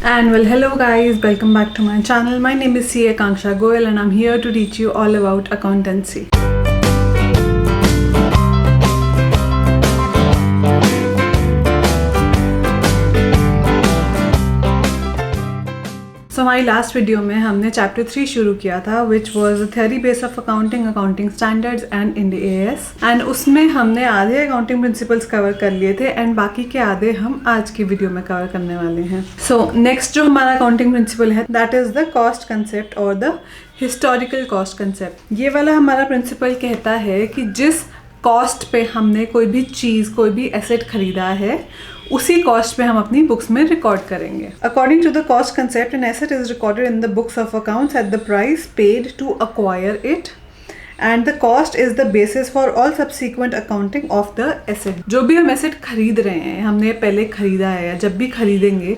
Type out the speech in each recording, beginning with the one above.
And well, hello guys, welcome back to my channel. My name is CA Kanksha Goyal and I'm here to teach you all about accountancy. So हमारी last video में हमने chapter 3 शुरू किया था which was theory base of accounting, accounting standards and Ind AS and उसमें हमने आधे accounting principles cover कर लिए थे एंड बाकी के आधे हम आज की वीडियो में कवर करने वाले हैं. सो नेक्स्ट जो हमारा अकाउंटिंग प्रिंसिपल है that is the cost concept और द हिस्टोरिकल कॉस्ट कंसेप्ट. ये वाला हमारा प्रिंसिपल कहता है कि जिस कॉस्ट पे हमने कोई भी चीज़, कोई भी एसेट खरीदा है उसी कॉस्ट पे हम अपनी बुक्स में रिकॉर्ड करेंगे. According to the cost concept an asset is recorded in the books of accounts at the price paid to acquire it and the cost is the basis for all subsequent accounting of the asset. जो भी हम asset खरीद रहे हैं, हमने पहले खरीदा है या जब भी खरीदेंगे,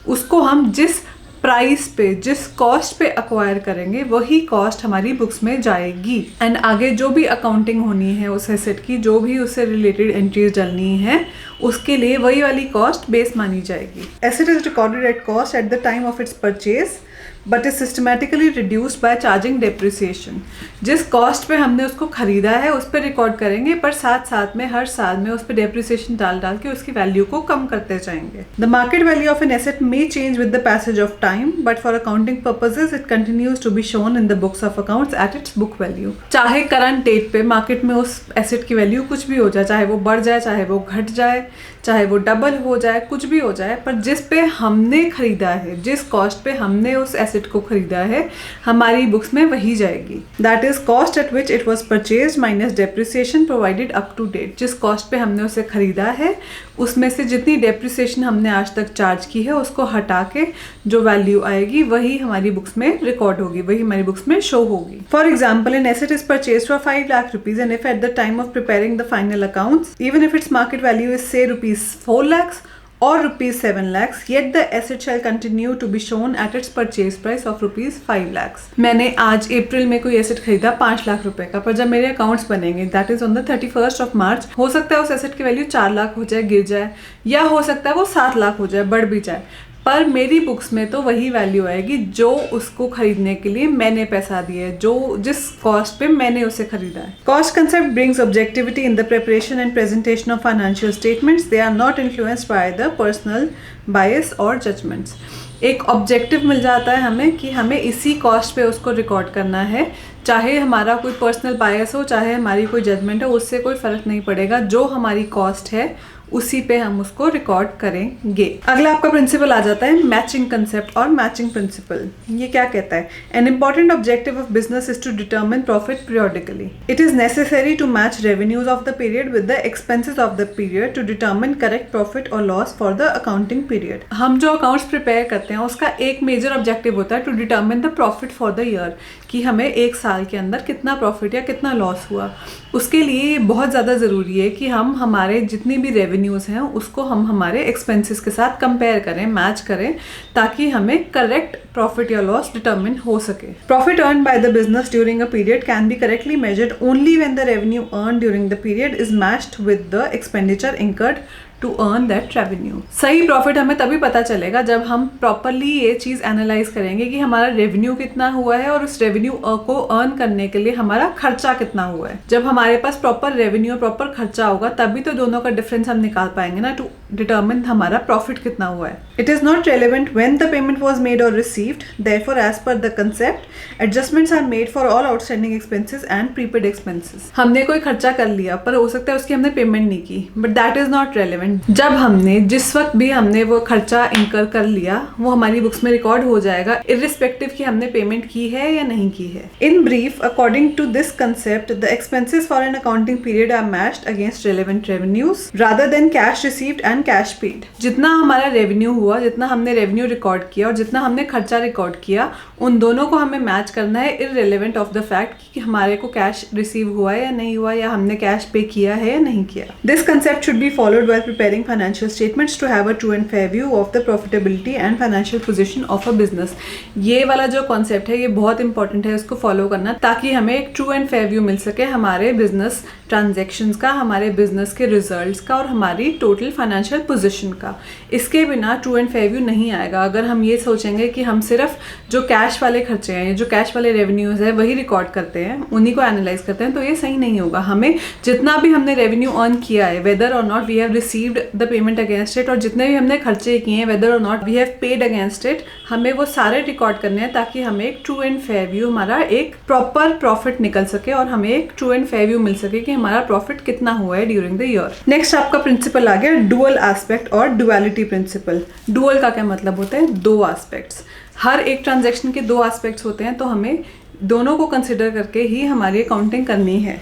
उसको हम जिस प्राइस पे, जिस कॉस्ट पे अक्वायर करेंगे वही कॉस्ट हमारी बुक्स में जाएगी एंड आगे जो भी अकाउंटिंग होनी है उस एसेट की, जो भी उससे रिलेटेड एंट्रीज डालनी है, उसके लिए वही वाली कॉस्ट बेस मानी जाएगी. Asset is recorded at cost at the time of its purchase but is systematically reduced by charging depreciation. जिस कॉस्ट पे हमने उसको खरीदा है उस पर रिकॉर्ड करेंगे, पर साथ साथ में हर साल में उस पर डेप्रिसिएशन डाल के उसकी वैल्यू को कम करते जाएंगे. The market value of an asset may change with the passage of time but for accounting purposes it continues to be shown in the books of accounts at its book value. चाहे current date पे market में उस asset की value कुछ भी हो जाए, चाहे वो बढ़ जाए, चाहे वो घट जाए, चाहे वो डबल हो जाए, कुछ भी हो जाए, पर जिस पे हमने खरीदा है, जिस कॉस्ट पे हमने उस एसेट को खरीदा है, हमारी बुक्स में वही जाएगी. That is cost at which it was purchase minus depreciation provided up to date. जिस कॉस्ट पे हमने उसे खरीदा है उसमें से जितनी डेप्रिसिएशन हमने आज तक चार्ज की है उसको हटा के जो वैल्यू आएगी वही हमारी बुक्स में रिकॉर्ड होगी, वही हमारी बुक्स में शो होगी. For example N asset is purchase for 5 lakh rupees and if at the time of preparing the final accounts even if its market value is से ₹4 lakhs or ₹7 lakhs, yet the asset shall continue to be shown at its purchase price of ₹5 lakhs. मैंने आज अप्रैल में कोई asset खरीदा 5 लाख रुपए का, पर जब मेरे अकाउंट्स बनेंगे that is on the 31st of March, हो सकता है उस एसेट की वैल्यू 4 लाख हो जाए, गिर जाए, या हो सकता है वो 7 लाख हो जाए, बढ़ भी जाए, पर मेरी बुक्स में तो वही वैल्यू आएगी जो उसको खरीदने के लिए मैंने पैसा दिया है, जो जिस कॉस्ट पे मैंने उसे खरीदा है. Cost concept brings objectivity in the preparation and presentation of financial statements. They are not influenced by the personal bias और जजमेंट्स. एक ऑब्जेक्टिव मिल जाता है हमें कि हमें इसी कॉस्ट पे उसको रिकॉर्ड करना है, चाहे हमारा कोई पर्सनल बायस हो, चाहे हमारी कोई जजमेंट हो, उससे कोई फर्क नहीं पड़ेगा. जो हमारी कॉस्ट है उसी पे हम उसको रिकॉर्ड करेंगे. अगला आपका प्रिंसिपल आ जाता है मैचिंग कंसेप्ट और मैचिंग प्रिंसिपल. ये क्या कहता है? An important objective of business is to determine profit periodically. It is necessary to match revenues of the period with the expenses of the period to determine correct profit और loss for the accounting period. हम जो accounts prepare करते हैं उसका एक major objective होता है to determine the profit for the year, कि हमें एक साल के अंदर कितना प्रॉफिट या कितना लॉस हुआ. उसके लिए बहुत ज़्यादा ज़रूरी है कि हम हमारे जितनी भी रेवेन्यूज़ हैं उसको हम हमारे एक्सपेंसेस के साथ कंपेयर करें, मैच करें, ताकि हमें करेक्ट प्रॉफिट या लॉस डिटरमिन हो सके. Profit earn by the business during a period can be correctly measured only when the revenue earn during the period is matched with the expenditure incurred to earn that revenue. सही profit हमें तभी पता चलेगा जब हम properly ये चीज़ analyse करेंगे कि हमारा रेवेन्यू कितना हुआ है और उस रेवेन्यू को अर्न करने के लिए हमारा खर्चा कितना हुआ है. जब हमारे पास प्रॉपर रेवेन्यू और प्रॉपर खर्चा होगा तभी तो दोनों का डिफरेंस हम निकाल पाएंगे ना, टू डिटरमिन हमारा प्रॉफिट कितना हुआ है. It is not relevant when the payment was made और received. Therefore as per the concept adjustments are made for all outstanding expenses and prepaid expenses. हमने कोई खर्चा कर लिया पर हो सकता है उसकी हमने पेमेंट नहीं की, but that is not relevant. जब हमने जिस वक्त भी हमने वो खर्चा इंकर कर लिया वो हमारी बुक्स में रिकॉर्ड हो जाएगा, इररिस्पेक्टिव कि हमने पेमेंट की है या नहीं की है. In brief, according to this concept the expenses for an accounting period are matched against relevant revenues rather than cash received and cash paid. जितना हमारा रेवेन्यू हुआ, जितना हमने रेवेन्यू रिकॉर्ड किया और जितना हमने खर्चा रिकॉर्ड किया, उन दोनों को हमें मैच करना है इररिलेवेंट ऑफ द फैक्ट कि हमारे को कैश रिसीव हुआ है या नहीं हुआ, या हमने कैश पे किया है या नहीं किया. This concept should be followed while preparing financial statements to have a true and fair view of the profitability and financial position of a business. ये वाला जो कॉन्सेप्ट है ये बहुत इंपॉर्टेंट है इसको फॉलो करना, ताकि हमें एक ट्रू एंड फेयर व्यू मिल सके हमारे बिजनेस ट्रांजैक्शंस का, हमारे बिजनेस के रिजल्ट्स का और हमारी टोटल फाइनेंशियल फाइनेंशियल पोजीशन का। इसके बिना ट्रू एंड फेयर व्यू नहीं आएगा। अगर हम ये सोचेंगे कि हम सिर्फ जो कैश वाले खर्चे हैं, जो कैश वाले रेवेन्यूज है वही रिकॉर्ड करते हैं, उन्हीं को एनालाइज करते हैं, तो ये सही नहीं होगा। हमें जितना भी हमने रेवेन्यू अर्न किया है, whether or not we have received the payment against it, और जितने भी हमने खर्चे किए हैं whether or not we have paid against it, हमें वो सारे रिकॉर्ड करने हैं ताकि हमें एक ट्रू एंड फेयर व्यू, हमारा एक प्रॉपर प्रॉफिट निकल सके और हमें एक ट्रू एंड फेयर व्यू मिल सके कि हमारा प्रॉफिट कितना हुआ है ड्यूरिंग द ईयर। नेक्स्ट आपका प्रिंसिपल आ गया डुअल एस्पेक्ट और डुअलिटी प्रिंसिपल। डुअल का क्या मतलब होता है? दो एस्पेक्ट्स। हर एक ट्रांजैक्शन के दो एस्पेक्ट्स होते हैं, तो हमें दोनों को कंसिडर करके ही हमारी अकाउंटिंग करनी है।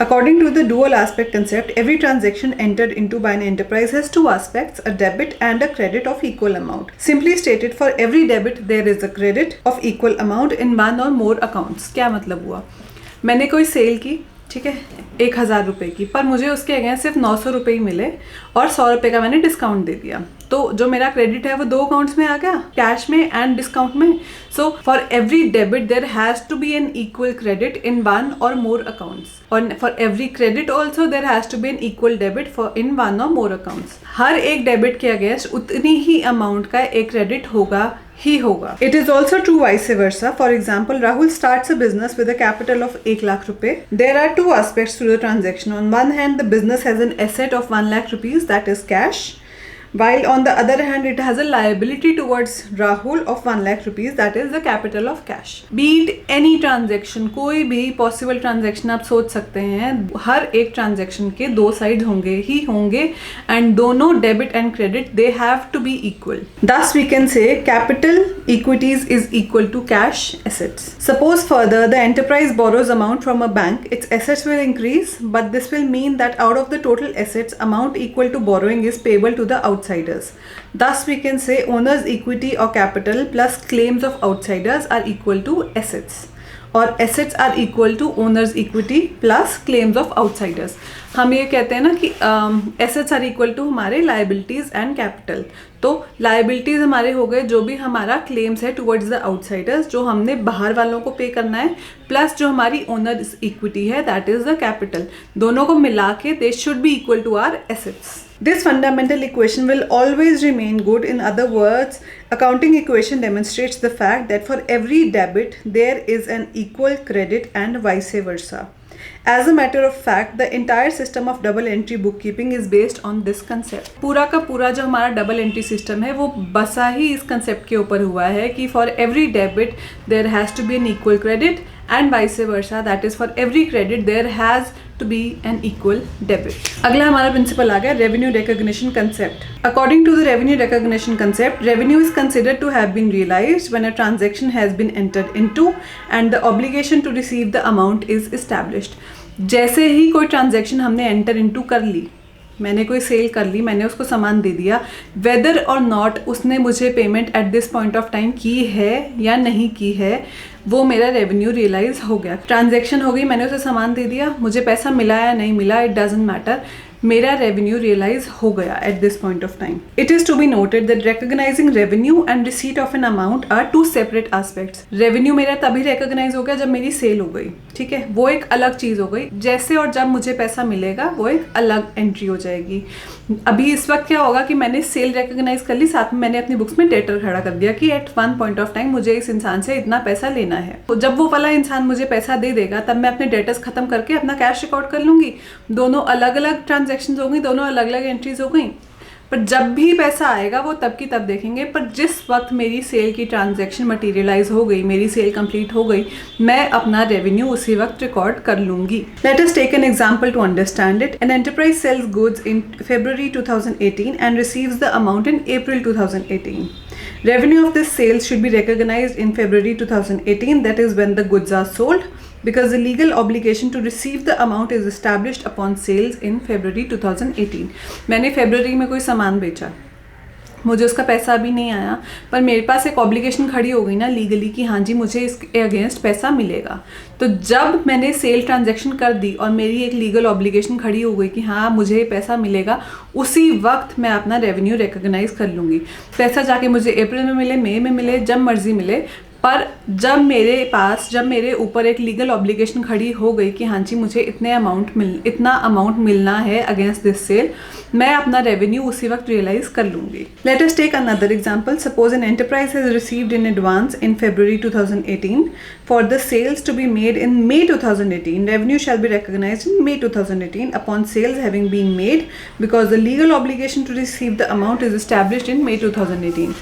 According to the dual aspect concept, every transaction entered into by an enterprise has two aspects, a debit and a credit of equal amount. Simply stated, for every debit there is a credit of equal amount in one or more accounts. क्या मतलब हुआ? मैंने कोई cell की, ठीक है, 1000 रुपये की, पर मुझे उसके अगेंस्ट सिर्फ 900 रुपये ही मिले और 100 रुपये का मैंने डिस्काउंट दे दिया, तो जो मेरा क्रेडिट है वो दो अकाउंट्स में आ गया, कैश में एंड डिस्काउंट में। So for every debit there has to be an equal credit in one or more accounts, और for every credit also there has to be an equal debit for in one or more accounts. हर एक debit के against उतनी ही amount का एक credit होगा ही होगा। It is also true vice versa. For example, Rahul starts a business with a capital of 1 lakh rupees. There are two aspects to the transaction. On one hand, the business has an asset of 1 lakh rupees, that is cash, while on the other hand it has a liability towards Rahul of 1 lakh rupees, that is the capital of cash. Be it any transaction, कोई भी possible transaction आप सोच सकते हैं, हर एक transaction के दो sides होंगे ही होंगे, and दोनों debit and credit they have to be equal. Thus we can say capital equities is equal to cash assets. Suppose further the enterprise borrows amount from a bank, its assets will increase, but this will mean that out of the total assets, amount equal to borrowing is payable to the outsiders. Thus we can say owner's equity or capital plus claims of outsiders are equal to assets, or assets are equal to owner's equity plus claims of outsiders. हम ये कहते हैं ना कि assets are equal to हमारे liabilities and capital. तो liabilities हमारे हो गए जो भी हमारा claims है towards the outsiders, जो हमने बाहर वालों को पे करना है, प्लस जो हमारी owner's equity है that is the capital. दोनों को मिला के they should be equal to our assets. This fundamental equation will always remain good. In other words, accounting equation demonstrates the fact that for every debit there is an equal credit and vice versa. As a matter of fact, the entire system of double entry bookkeeping is based on this concept. पूरा का पूरा जो हमारा double entry system है वो बसा ही इस concept के ऊपर हुआ है कि for every debit there has to be an equal credit and vice versa, that is for every credit there has to be an equal debit. अगला हमारा प्रिंसिपल आ गया revenue recognition concept. According to the revenue recognition concept, revenue is considered to have been realized when a transaction has been entered into and the obligation to receive the amount is established. जैसे ही कोई transaction हमने enter into कर ली, मैंने कोई cell कर ली, मैंने उसको सामान दे दिया, वेदर और नॉट उसने मुझे payment eight this point of time की है या नहीं की है, वो मेरा रेवेन्यू रियलाइज हो गया। ट्रांजैक्शन हो गई, मैंने उसे सामान दे दिया, मुझे पैसा मिला या नहीं मिला, इट डजंट मैटर, मेरा रेवेन्यू रियलाइज हो गया at this point of time. It is to be noted that recognising revenue and receipt of an amount are two separate aspects. Revenue मेरा तभी रिकॉग्नाइज हो गया जब मेरी सेल हो गई, ठीक है, वो एक अलग चीज हो गई। जैसे और जब मुझे पैसा मिलेगा वो एक अलग एंट्री हो जाएगी। अभी इस वक्त क्या होगा कि मैंने सेल रिकॉग्नाइज कर ली, साथ में मैंने अपनी बुक्स में डेटर खड़ा कर दिया कि at one point of time मुझे इस इंसान से इतना पैसा लेना है। तो जब वो वाला इंसान मुझे पैसा दे देगा तब मैं अपने डेटर्स खत्म करके अपना कैश रिकॉर्ड कर लूंगी। दोनों अलग अलग ट्रांजेक्शन हो गई, दोनों अलग अलग एंट्रीज हो गई, पर जब भी पैसा आएगा वो तब की तब देखेंगे। पर जिस वक्त मेरी सेल की ट्रांजैक्शन मटेरियलाइज हो गई, मेरी सेल कंप्लीट हो गई, मैं अपना रेवेन्यू उसी वक्त रिकॉर्ड कर लूंगी। Let us take an example to understand it. An enterprise sells goods in February 2018 and receives the amount in April 2018. Revenue of this sales should be recognized in February 2018, that is when the goods are sold, because the legal obligation to receive the amount is established upon sales in February 2018. मैंने फरवरी में कोई सामान बेचा, मुझे उसका पैसा अभी नहीं आया, पर मेरे पास एक ऑब्लिगेशन खड़ी हो गई ना लीगली कि हाँ जी मुझे इसके अगेंस्ट पैसा मिलेगा। तो जब मैंने सेल ट्रांजैक्शन कर दी और मेरी एक लीगल ऑब्लिगेशन खड़ी हो गई कि हाँ मुझे पैसा मिलेगा, उसी वक्त मैं अपना रेवेन्यू रिकॉग्नाइज कर लूँगी। पैसा जाके मुझे अप्रैल में मिले, मई में मिले, जब मर्जी मिले, पर जब मेरे ऊपर एक लीगल ऑब्लिगेशन खड़ी हो गई कि हाँ जी मुझे इतना अमाउंट मिलना है अगेंस्ट दिस सेल, मैं अपना रेवेन्यू उसी वक्त रियलाइज कर लूंगी। Let us take another example. Suppose an enterprise has received in advance in February 2018 for the sales to be made in May 2018. Revenue shall be recognized in May 2018 upon sales having been made because the legal obligation to receive the amount is established in May 2018.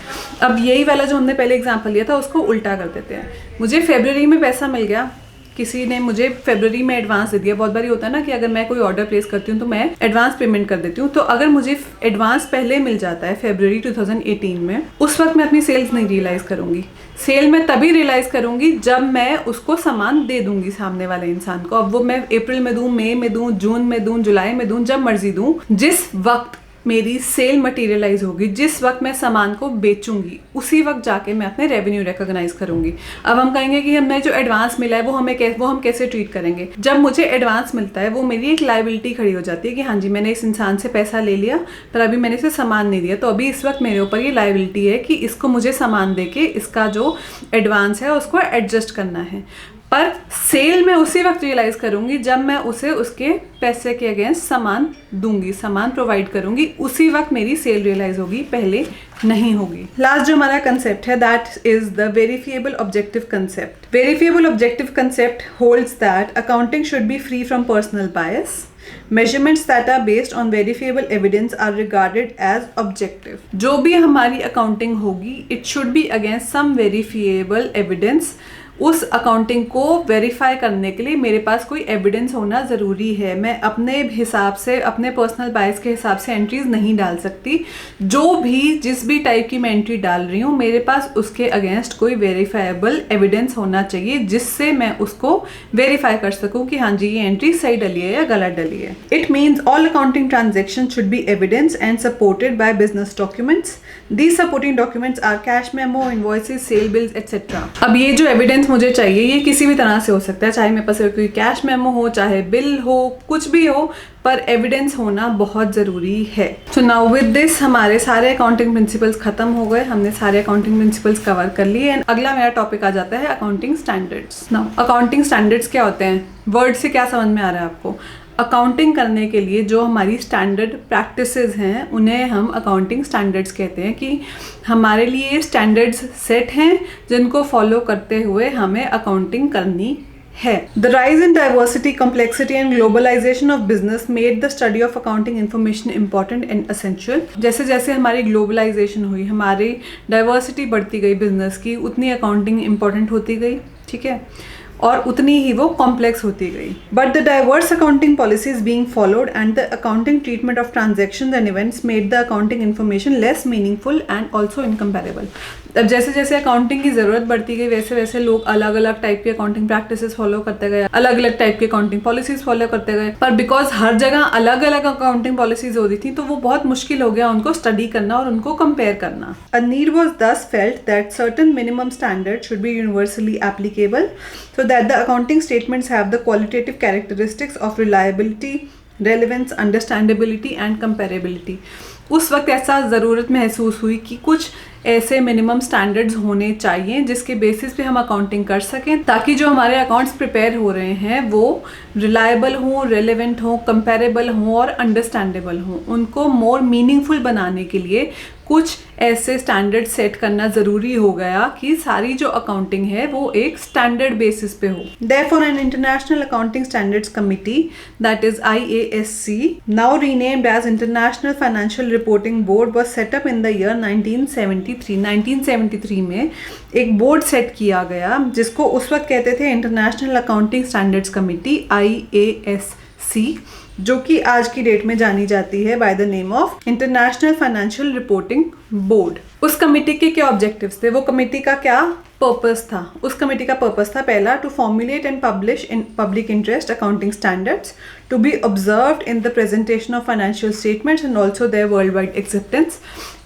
अब यही वाला जो हमने पहले example लिया था उसको उल्टा कर देते हैं। मुझे फरवरी में पैसा मिल गया, किसी ने मुझे फरवरी में एडवांस दे दिया। बहुत बारी होता है ना कि अगर मैं कोई ऑर्डर प्लेस करती हूँ तो मैं एडवांस पेमेंट कर देती हूँ। तो अगर मुझे एडवांस पहले मिल जाता है फरवरी 2018 में, उस वक्त मैं अपनी सेल्स नहीं रियलाइज करूंगी। सेल मैं तभी रियलाइज करूंगी जब मैं उसको सामान दे दूंगी सामने वाले इंसान को। अब वो मैं अप्रैल में दूं, मई में दूं, जून में दूं, जुलाई में दूं, जब मर्जी दूं, जिस वक्त मेरी सेल मटेरियलाइज होगी, जिस वक्त मैं सामान को बेचूंगी, उसी वक्त जाके मैं अपने रेवेन्यू रिकॉग्नाइज करूंगी। अब हम कहेंगे कि हमें जो एडवांस मिला है वो हम कैसे ट्रीट करेंगे। जब मुझे एडवांस मिलता है वो मेरी एक लायबिलिटी खड़ी हो जाती है कि हाँ जी मैंने इस इंसान से पैसा ले लिया पर अभी मैंने इसे सामान नहीं दिया, तो अभी इस वक्त मेरे ऊपर ये लायबिलिटी है कि इसको मुझे सामान दे के इसका जो एडवांस है उसको एडजस्ट करना है। पर सेल मैं उसी वक्त रियलाइज करूंगी जब मैं उसे उसके पैसे के अगेंस्ट सामान दूंगी, सामान प्रोवाइड करूंगी, उसी वक्त मेरी सेल रियलाइज होगी, पहले नहीं होगी। लास्ट जो हमारा कंसेप्ट है that is the verifiable objective concept. Verifiable objective concept holds that accounting should be free from personal bias. Measurements that are based on verifiable evidence are regarded as objective. जो भी हमारी accounting होगी, it should be against some verifiable evidence. उस accounting को verify करने के लिए मेरे पास कोई एविडेंस होना ज़रूरी है। मैं अपने हिसाब से, अपने पर्सनल बायस के हिसाब से एंट्रीज नहीं डाल सकती। जिस भी टाइप की मैं एंट्री डाल रही हूँ, मेरे पास उसके अगेंस्ट कोई वेरीफाइबल एविडेंस होना चाहिए जिससे मैं उसको वेरीफाई कर सकूँ कि हाँ जी ये एंट्री सही डली है या गलत डली है। It means all accounting transaction should be evidence and supported by business documents. These supporting documents are cash memo, invoices, sale bills, etc. अब ये जो एविडेंस मुझे चाहिए ये किसी भी तरह से हो सकता है, चाहे मेरे पास कोई कैश मेमो हो, चाहे बिल हो, कुछ भी हो, पर एविडेंस होना बहुत ज़रूरी है। सो नाउ विद दिस हमारे सारे अकाउंटिंग प्रिंसिपल्स खत्म हो गए। हमने सारे अकाउंटिंग प्रिंसिपल्स कवर कर लिए एंड अगला मेरा टॉपिक आ जाता है accounting standards. Now accounting standards क्या होते हैं? वर्ड से क्या समझ में आ रहा है आपको? अकाउंटिंग करने के लिए जो हमारी स्टैंडर्ड प्रैक्टिसेस हैं उन्हें हम अकाउंटिंग स्टैंडर्ड्स कहते हैं, कि हमारे लिए स्टैंडर्ड्स सेट हैं जिनको फॉलो करते हुए हमें अकाउंटिंग करनी है। The rise in diversity, complexity and globalisation of business made the study of accounting information important and essential. जैसे जैसे हमारी ग्लोबलाइजेशन हुई, हमारी डाइवर्सिटी बढ़ती गई बिजनेस की, उतनी अकाउंटिंग इंपॉर्टेंट होती गई, ठीक है, और उतनी ही वो कॉम्प्लेक्स होती गई। But the diverse accounting policies being followed and the accounting treatment of transactions and events made the accounting information less meaningful and also incomparable. अब जैसे जैसे अकाउंटिंग की ज़रूरत बढ़ती गई वैसे वैसे लोग अलग अलग टाइप की अकाउंटिंग प्रैक्टिसेस फॉलो करते गए, अलग अलग टाइप की अकाउंटिंग पॉलिसीज फॉलो करते गए। पर बिकॉज हर जगह अलग अलग अकाउंटिंग पॉलिसीज हो रही थी तो वो बहुत मुश्किल हो गया उनको स्टडी करना और उनको कंपेयर करना। अ नीड वॉज दस felt that certain minimum standard should be universally applicable so that the accounting statements have the qualitative characteristics of reliability, relevance, understandability and comparability. उस वक्त ऐसा ज़रूरत महसूस हुई कि कुछ ऐसे मिनिमम स्टैंडर्ड्स होने चाहिए जिसके बेसिस पे हम अकाउंटिंग कर सकें, ताकि जो हमारे अकाउंट्स प्रिपेयर हो रहे हैं वो रिलायबल हों, रेलेवेंट हों, कंपेरेबल हों और अंडरस्टैंडेबल हों। उनको मोर मीनिंगफुल बनाने के लिए कुछ ऐसे स्टैंडर्ड सेट करना ज़रूरी हो गया कि सारी जो अकाउंटिंग है वो एक स्टैंडर्ड बेसिस पे हो। Therefore, an International Accounting Standards Committee, that is IASC, now renamed as International Financial Reporting Board, was set up in the year 1973. 1973 में एक बोर्ड सेट किया गया जिसको उस वक्त कहते थे international accounting standards committee, IASC, जो कि आज की डेट में जानी जाती है by the name of international financial reporting board. उस कमेटी के क्या ऑब्जेक्टिव्स थे? वो कमेटी का क्या पर्पस था? उस कमेटी का पर्पस था, पहला, to formulate and publish in public interest accounting standards to be observed in the presentation of financial statements and also their world wide acceptance.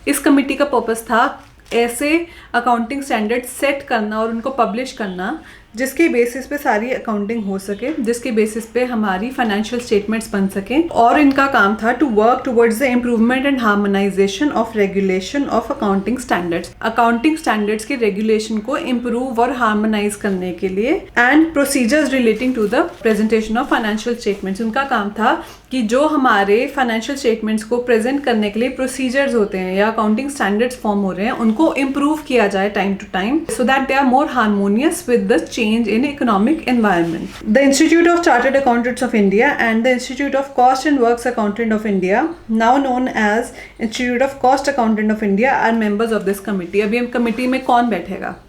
इस कमेटी का पर्पस था ऐसे अकाउंटिंग स्टैंडर्ड सेट करना और उनको पब्लिश करना जिसके बेसिस पे सारी अकाउंटिंग हो सके, जिसके बेसिस पे हमारी फाइनेंशियल स्टेटमेंट्स बन सकें। और इनका काम था to work towards the improvement and harmonisation of regulation of accounting standards, accounting standards के रेगुलेशन को इम्प्रूव और हार्मोनाइज करने के लिए, and procedures relating to the presentation of financial statements. उनका काम था कि जो हमारे फाइनेंशियल स्टेटमेंट्स को प्रेजेंट करने के लिए प्रोसीजर्स होते हैं या अकाउंटिंग स्टैंडर्ड्स फॉर्म हो रहे हैं, उनको इम्प्रूव किया जाए time to time, so that they are more harmonious with the change in economic environment. The Institute of Chartered Accountants of India and the Institute of Cost and Works Accountant of India, now known as Institute of Cost Accountant of India, are members of this committee. अभी हम committee में कौन बैठेगा,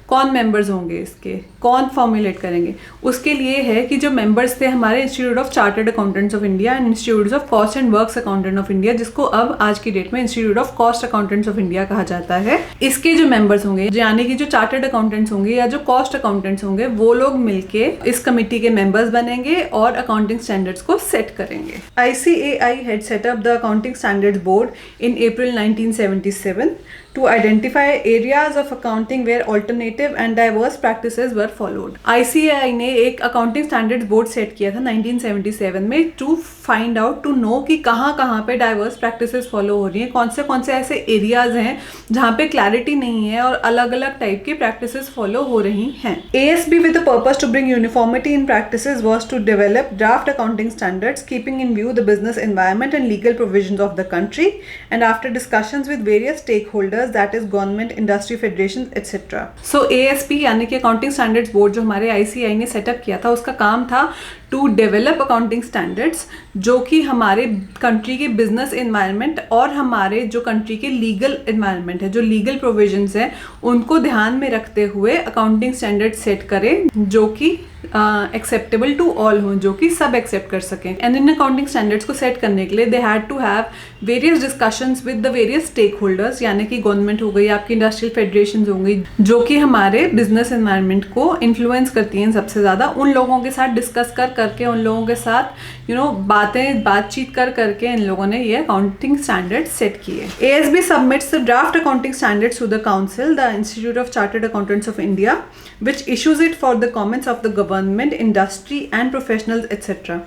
कौन members होंगे इसके, कौन formulate करेंगे, उसके लिए है कि जो मेंबर्स थे हमारे institute of chartered accountants of India and institute of cost and works accountant of India, जिसको अब आज की डेट में institute of cost accountants of India कहा जाता है। इसके जो मेंबर्स होंगे, यानी कि जो चार्टर्ड अकाउंटेंट्स होंगे या जो कॉस्ट अकाउंटेंट्स होंगे, वो लोग मिलके इस कमेटी के मेंबर्स बनेंगे और अकाउंटिंग स्टैंडर्ड्स को सेट करेंगे। ICAI had set up the Accounting Standards Board in April 1977 to identify areas of accounting where alternative and diverse practices were followed. ICAI ने एक अकाउंटिंग स्टैंडर्ड्स बोर्ड सेट किया था 1977 में to find out, to know कि कहाँ पे diverse practices follow हो रही हैं, कौन से ऐसे एरियाज हैं जहाँ पे क्लैरिटी नहीं है और अलग अलग टाइप की प्रैक्टिसेस फॉलो हो रही हैं। ASB with the purpose to bring uniformity in practices was to develop draft accounting standards keeping in view the business environment and legal provisions of the country, and after discussions with various stakeholders, that is government, industry federations, etc. So ASB यानी कि accounting standards board जो हमारे ICAI ने setup किया था, उसका काम था टू डेवलप अकाउंटिंग स्टैंडर्ड्स जो कि हमारे कंट्री के बिजनेस एनवायरनमेंट और हमारे जो कंट्री के लीगल एनवायरनमेंट है, जो लीगल प्रोविजंस हैं, उनको ध्यान में रखते हुए अकाउंटिंग स्टैंडर्ड सेट करें जो कि एक्सेप्टेबल टू ऑल हों, जो कि सब एक्सेप्ट कर सकें। एंड इन अकाउंटिंग स्टैंडर्ड्स को सेट करने के लिए they had to have various discussions with the various stakeholders, यानी कि गवर्नमेंट हो गई, आपकी इंडस्ट्रियल फेडरेशन होंगी, जो कि हमारे बिजनेस एनवायरनमेंट को इन्फ्लुएंस करती हैं सबसे ज़्यादा। उन लोगों के साथ डिस्कस करके, उन लोगों के साथ बातचीत करके इन लोगों ने ये अकाउंटिंग स्टैंडर्ड सेट किए। ASB submits the draft accounting standards to the council, the institute of chartered accountants of India, which issues it for the comments of the government, industry and professionals etc.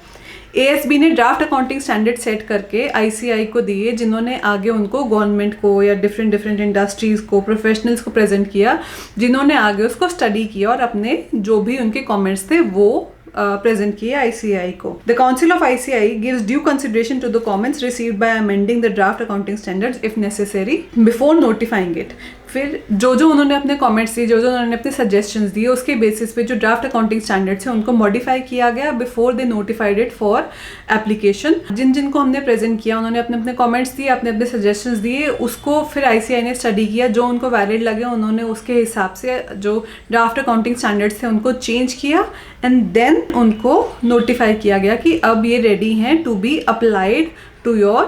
ASB ने draft accounting standard set करके ICAI को दिए, जिन्होंने आगे उनको government को या different industries को, प्रोफेशनल्स को प्रेजेंट किया, जिन्होंने आगे उसको स्टडी किया और अपने जो भी उनके कमेंट्स थे वो प्रेजेंट किए ICAI को। The council of ICAI gives due consideration to the comments received by amending the draft accounting standards if necessary before notifying it. फिर जो उन्होंने अपने कमेंट्स दिए, जो उन्होंने अपने सजेशंस दिए, उसके बेसिस पे जो ड्राफ्ट अकाउंटिंग स्टैंडर्ड्स है उनको मॉडिफाई किया गया before they notified it for application. जिनको हमने प्रेजेंट किया, उन्होंने अपने कमेंट्स दिए, अपने सजेशंस दिए, उसको फिर ICAI ने स्टडी किया, जो उनको वैलिड लगे उन्होंने उसके हिसाब से जो ड्राफ्ट अकाउंटिंग स्टैंडर्ड्स थे उनको चेंज किया, एंड देन उनको नोटिफाई किया गया कि अब ये रेडी हैं to be applied to your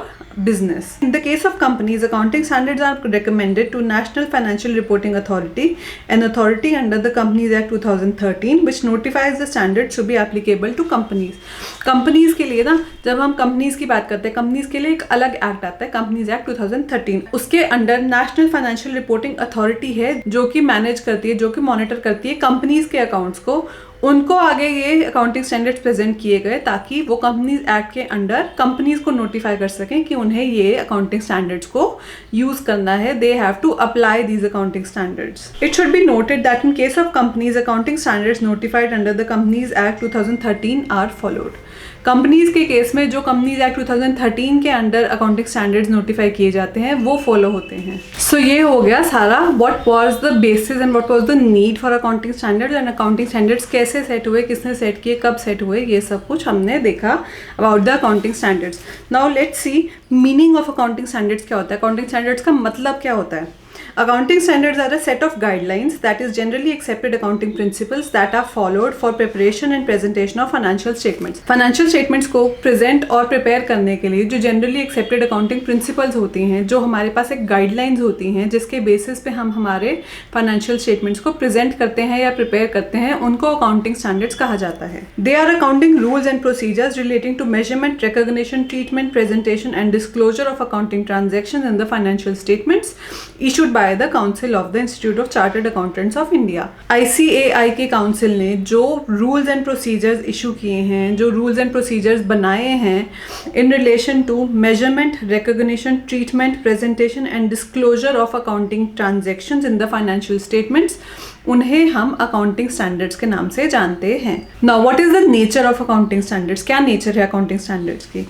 business. In the case of companies, accounting standards are recommended to National Financial Reporting Authority, an authority under the Companies Act 2013, which notifies the standards to be applicable to companies. Companies के लिए ना, जब हम companies की बात करते हैं, companies के लिए एक अलग एक्ट आता है, Companies Act 2013. उसके under National Financial Reporting Authority है जो कि मैनेज करती है, जो कि मॉनिटर करती है कंपनीज के अकाउंट्स को। उनको आगे ये अकाउंटिंग स्टैंडर्ड्स प्रेजेंट किए गए ताकि वो कंपनीज एक्ट के अंडर कंपनीज को नोटिफाई कर सकें कि उन्हें ये अकाउंटिंग स्टैंडर्ड्स को यूज करना है, they have to apply these accounting standards. It should be noted that in case of companies, accounting standards notified under the companies act 2013 are followed. Companies के केस में जो कंपनीज एक्ट 2013 के under accounting standards notify किए जाते हैं वो follow होते हैं। सो ये हो गया सारा what was the basis and what was the need for accounting standards, and accounting standards कैसे सेट हुए, किसने सेट किए, कब सेट हुए, ये सब कुछ हमने देखा about the accounting standards. Now let's see meaning of accounting standards क्या होता है, अकाउंटिंग स्टैंडर्ड्स का मतलब क्या होता है। Accounting standards are a set of guidelines, that is generally accepted accounting principles that are followed for preparation and presentation of financial statements. Financial statements को present और prepare करने के लिए जो generally accepted accounting principles होती हैं, जो हमारे पास एक guidelines होती हैं जिसके basis पे हम हमारे financial statements को present करते हैं या prepare करते हैं, उनको accounting standards कहा जाता है। They are accounting rules and procedures relating to measurement, recognition, treatment, presentation and disclosure of accounting transactions in the financial statements issued by by the council of the institute of chartered accountants of India. ICAI के council ने जो rules and procedures issue किए हैं, जो rules and procedures बनाए हैं in relation to measurement, recognition, treatment, presentation and disclosure of accounting transactions in the financial statements, उन्हें हम अकाउंटिंग स्टैंडर्ड्स के नाम से जानते हैं। Now what is the nature of accounting standards? क्या नेचर है अकाउंटिंग स्टैंडर्ड्स की?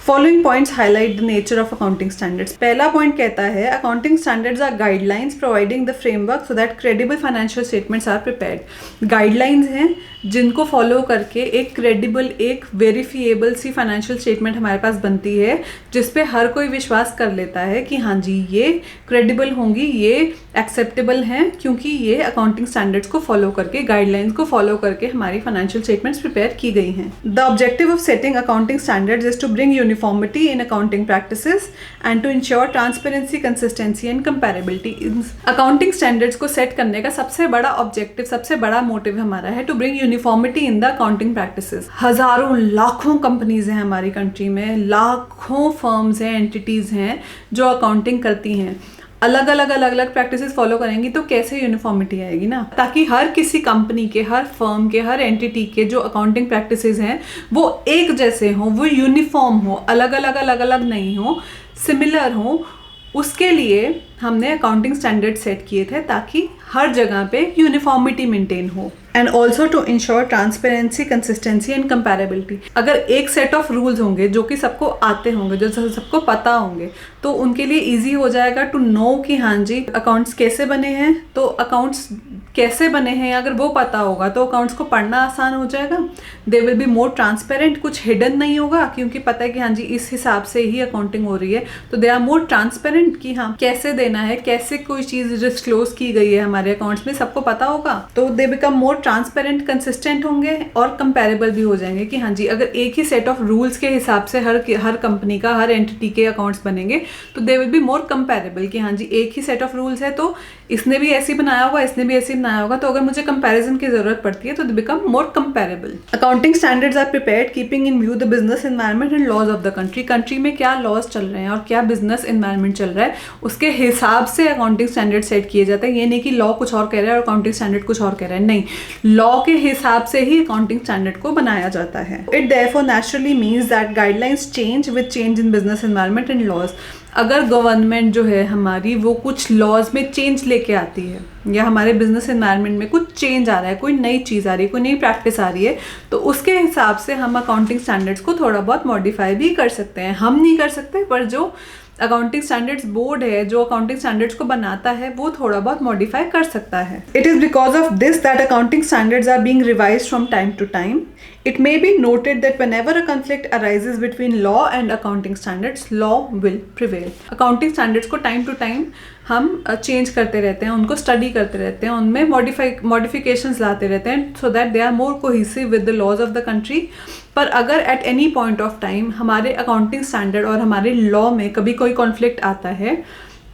Following points highlight the nature of accounting standards. पहला पॉइंट कहता है accounting standards are guidelines providing the framework so that credible financial statements are prepared. Guidelines हैं जिनको follow करके एक क्रेडिबल, एक वेरीफिएबल सी फाइनेंशियल स्टेटमेंट हमारे पास बनती है, जिसपे हर कोई विश्वास कर लेता है कि हाँ जी ये क्रेडिबल होंगी, ये एक्सेप्टेबल हैं, क्योंकि ये अकाउंटिंग स्टैंडर्ड्स को फॉलो करके, गाइडलाइंस को फॉलो करके हमारी फाइनेंशियल स्टेटमेंट्स प्रिपेयर की गई हैं। The objective of setting accounting standards is to bring uniformity in accounting practices and to ensure transparency, consistency and comparability. Accounting standards को सेट करने का सबसे बड़ा ऑब्जेक्टिव, सबसे बड़ा मोटिव हमारा है to bring uniformity in the accounting practices. हजारों लाखों कंपनीज हैं हमारी कंट्री में, लाखों फर्म्स हैं, एंटिटीज हैं जो अकाउंटिंग करती हैं। अलग अलग प्रैक्टिसेस फॉलो करेंगी तो कैसे यूनिफॉर्मिटी आएगी ना, ताकि हर किसी कंपनी के, हर फर्म के, हर एंटिटी के जो अकाउंटिंग प्रैक्टिसेस हैं वो एक जैसे हों, वो यूनिफॉर्म हो, अलग अलग नहीं हो, सिमिलर हो। उसके लिए हमने अकाउंटिंग स्टैंडर्ड सेट किए थे ताकि हर जगह पे यूनिफॉर्मिटी मेंटेन हो, and also to ensure transparency, consistency and comparability. अगर एक सेट ऑफ रूल्स होंगे जो कि सबको आते होंगे, जो सबको पता होंगे, तो उनके लिए इजी हो जाएगा टू नो कि हाँ जी अकाउंट्स कैसे बने हैं। तो अकाउंट्स कैसे बने हैं अगर वो पता होगा तो अकाउंट्स को पढ़ना आसान हो जाएगा। They will be more transparent, कुछ हिडन नहीं होगा क्योंकि पता है कि हाँ जी इस हिसाब से ही अकाउंटिंग हो रही है। तो दे आर मोर ट्रांसपेरेंट कि हाँ कैसे देना है, कैसे कोई चीज़ डिस्क्लोज की गई है हमारे अकाउंट्स में, सबको पता होगा। तो they become more transparent, consistent होंगे और कंपेरेबल भी हो जाएंगे कि हाँ जी अगर एक ही सेट ऑफ रूल्स के हिसाब से हर कंपनी का, हर एंटिटी के अकाउंट्स बनेंगे तो they will be more comparable कि हाँ जी एक ही सेट ऑफ रूल्स है तो इसने भी ऐसे बनाया होगा, इसने भी ऐसे बनाया होगा, तो अगर मुझे कंपैरिजन की जरूरत पड़ती है तो they become more comparable. Accounting standards are prepared keeping in view the business environment and laws of the country. Country में क्या लॉज चल रहे हैं और क्या बिजनेस एनवायरनमेंट चल रहा है उसके हिसाब से अकाउंटिंग स्टैंडर्ड सेट किए जाते हैं। ये नहीं कि लॉ कुछ और कह रहा है और अकाउंटिंग स्टैंडर्ड कुछ और कह रहा है, नहीं, लॉ के हिसाब से ही अकाउंटिंग स्टैंडर्ड को बनाया जाता है। It therefore naturally means that guidelines change with change in business environment and laws. अगर गवर्नमेंट जो है हमारी वो कुछ लॉज में चेंज लेके आती है या हमारे बिजनेस एनवायरनमेंट में कुछ चेंज आ रहा है, कोई नई चीज़ आ रही है, कोई नई प्रैक्टिस आ रही है, तो उसके हिसाब से हम अकाउंटिंग स्टैंडर्ड्स को थोड़ा बहुत मॉडिफाई भी कर सकते हैं। हम नहीं कर सकते, पर जो अकाउंटिंग स्टैंडर्ड्स बोर्ड है, जो अकाउंटिंग स्टैंडर्ड्स को बनाता है, वो थोड़ा बहुत मॉडिफाई कर सकता है। It is because of this that accounting standards are being revised from time to time. It may be noted that whenever a conflict arises between law and accounting standards, law will prevail. Accounting standards को time to time हम change करते रहते हैं, उनको study करते रहते हैं, उनमें मॉडिफिकेशंस लाते रहते हैं so that they are more cohesive with the laws of the country. पर अगर at any point of time हमारे अकाउंटिंग स्टैंडर्ड और हमारे लॉ में कभी कोई कॉन्फ्लिक्ट आता है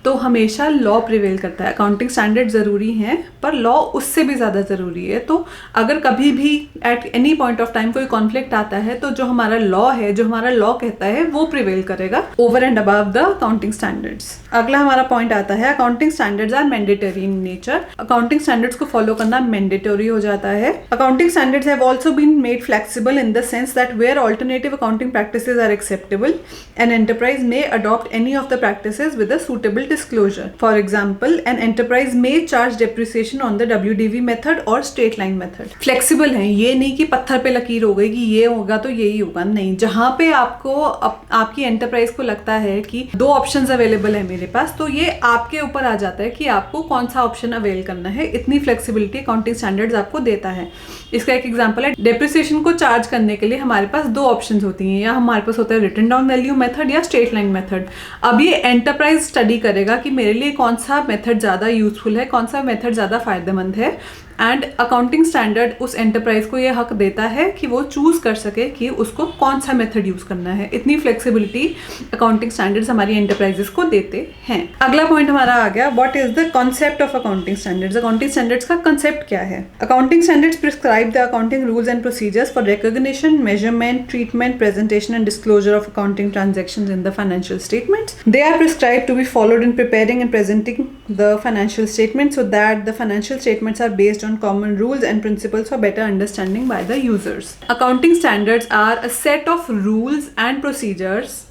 तो हमेशा लॉ प्रिवेल करता है। अकाउंटिंग स्टैंडर्ड ज़रूरी हैं पर लॉ उससे भी ज़्यादा ज़रूरी है। तो अगर कभी भी at any point of time कोई कॉन्फ्लिक्ट आता है तो जो हमारा लॉ है, जो हमारा लॉ कहता है, वो प्रिवेल करेगा over and above the accounting standards. अगला हमारा पॉइंट आता है accounting standards are mandatory in nature. Accounting standards को फॉलो करना मैंडेटरी हो जाता है। Accounting standards have also been made flexible in the sense that where alternative accounting practices are acceptable an enterprise may adopt any of the practices with a suitable disclosure. For example, an enterprise may charge depreciation on the WDV method or straight line method. Flexible है, ये नहीं कि पत्थर पे लकीर हो गई कि ये होगा तो यही होगा, नहीं। जहाँ पे आपको आपकी एंटरप्राइज को लगता है कि दो ऑप्शंस अवेलेबल है मेरे पास, तो ये आपके ऊपर आ जाता है कि आपको कौन सा ऑप्शन अवेल करना है। इतनी फ्लेक्सिबिलिटी अकाउंटिंग स्टैंडर्ड्स आपको देता है। इसका एक एग्जांपल है, डेप्रिसिएशन को चार्ज करने के लिए हमारे पास दो ऑप्शंस होती हैं, या हमारे पास होता है रिटन डाउन वैल्यू मेथड या स्ट्रेट लाइन मेथड। अब ये एंटरप्राइज स्टडी करेगा कि मेरे लिए कौन सा मेथड ज़्यादा यूजफुल है, कौन सा मेथड ज़्यादा फायदेमंद है, एंड अकाउंटिंग स्टैंडर्ड उस एंटरप्राइज को ये हक देता है कि वो चूज कर सके कि उसको कौन सा मेथड यूज करना है। इतनी फ्लेक्सिबिलिटी अकाउंटिंग स्टैंडर्ड्स हमारी एंटरप्राइजेस को देते हैं। अगला पॉइंट हमारा आ गया, what is the concept of accounting standards. Accounting standards का कंसेप्ट क्या है? Accounting standards prescribe the accounting rules and procedures for recognition, measurement, treatment, presentation and disclosure of accounting transactions in the financial statements. They are prescribed to be followed in preparing and presenting the financial statements so that the financial statements are based on common rules and principles for better understanding by the users. Accounting standards are a set of rules and procedures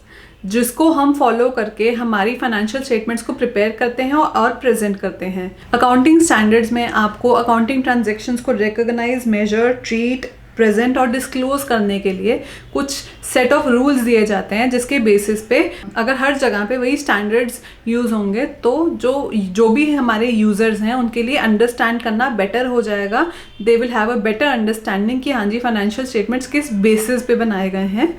जिसको हम follow करके हमारी financial statements को prepare करते हैं और present करते हैं. अकाउंटिंग स्टैंडर्ड्स में आपको अकाउंटिंग ट्रांजैक्शंस को रिकॉग्नाइज, मेजर, ट्रीट, प्रेजेंट और डिस्क्लोज करने के लिए कुछ सेट ऑफ रूल्स दिए जाते हैं, जिसके बेसिस पे अगर हर जगह पे वही स्टैंडर्ड्स यूज़ होंगे तो जो भी हमारे यूज़र्स हैं उनके लिए अंडरस्टैंड करना बेटर हो जाएगा. They will have a better understanding कि हाँ जी फाइनेंशियल स्टेटमेंट्स किस बेसिस पे बनाए गए हैं.